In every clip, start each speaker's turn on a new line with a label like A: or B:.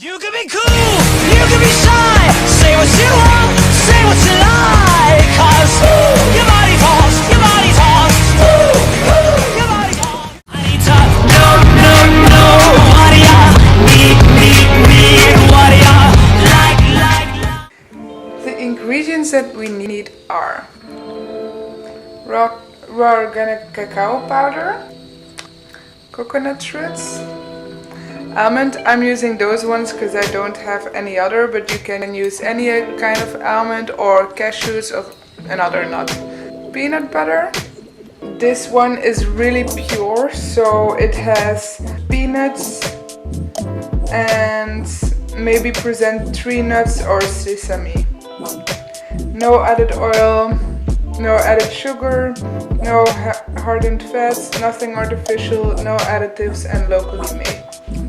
A: You can be cool, you can be shy, say what you want, say what you like, 'cause your body talks, your body talks, your body talks. I need to know, what do ya need, what do ya like.
B: The ingredients that we need are raw organic cacao powder, coconut shreds, almond. I'm using those ones because I don't have any other, but you can use any kind of almond or cashews of another nut. Peanut butter. This one is really pure, so it has peanuts and maybe present tree nuts or sesame. No added oil, no added sugar, no hardened fats, nothing artificial, no additives, and locally made.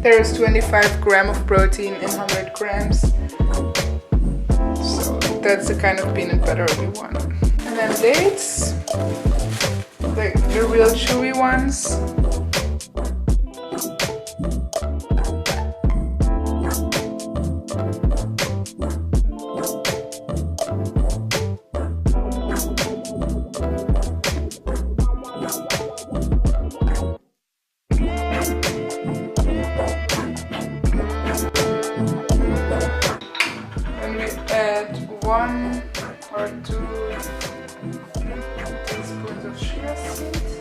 B: There is 25 grams of protein in 100 grams, so that's the kind of peanut butter we want. And then dates, the real chewy ones. Add 1 or 2 teaspoons of chia seeds.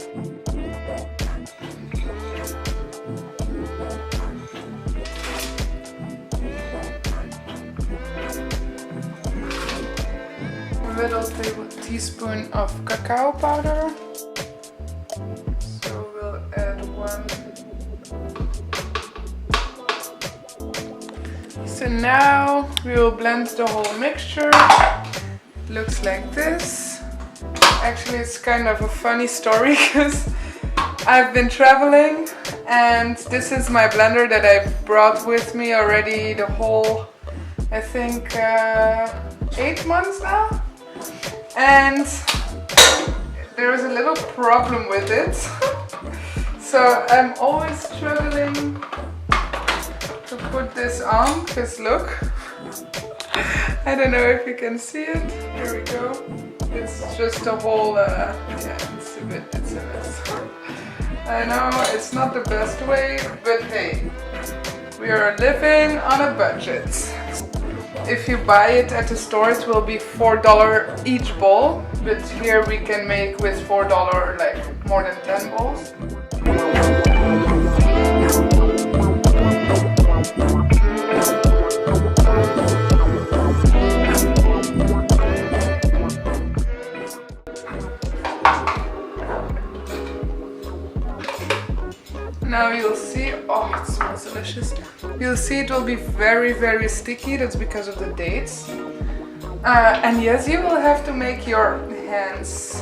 B: A little teaspoon of cacao powder. So we'll add 1. So now we will blend the whole mixture. Looks like this. Actually, it's kind of a funny story because I've been traveling and this is my blender that I brought with me already the whole, I think, 8 months now. And there is a little problem with it. So I'm always struggling to put this on, because look, I don't know if you can see it. Here we go. It's just a whole, yeah, it's a mess. I know it's not the best way, but hey, we are living on a budget. If you buy it at the store, it will be $4 each bowl, but here we can make with $4 like more than 10 bowls. Now you'll see, oh, it smells delicious. You'll see it will be very, very sticky. That's because of the dates. And yes, you will have to make your hands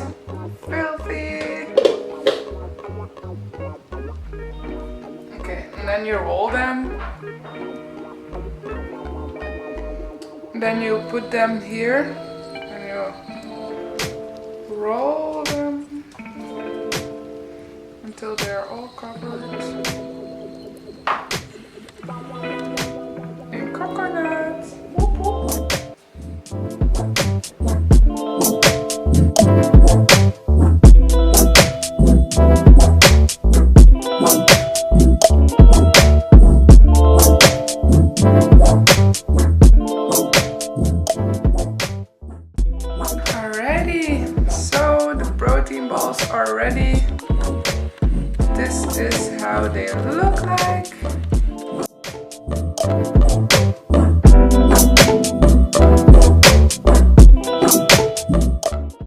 B: filthy. Okay, and then you roll them. Then you put them here and you roll them until they're all covered in coconut. Whoop, whoop. Alrighty, so the protein balls are ready. This is how they look like.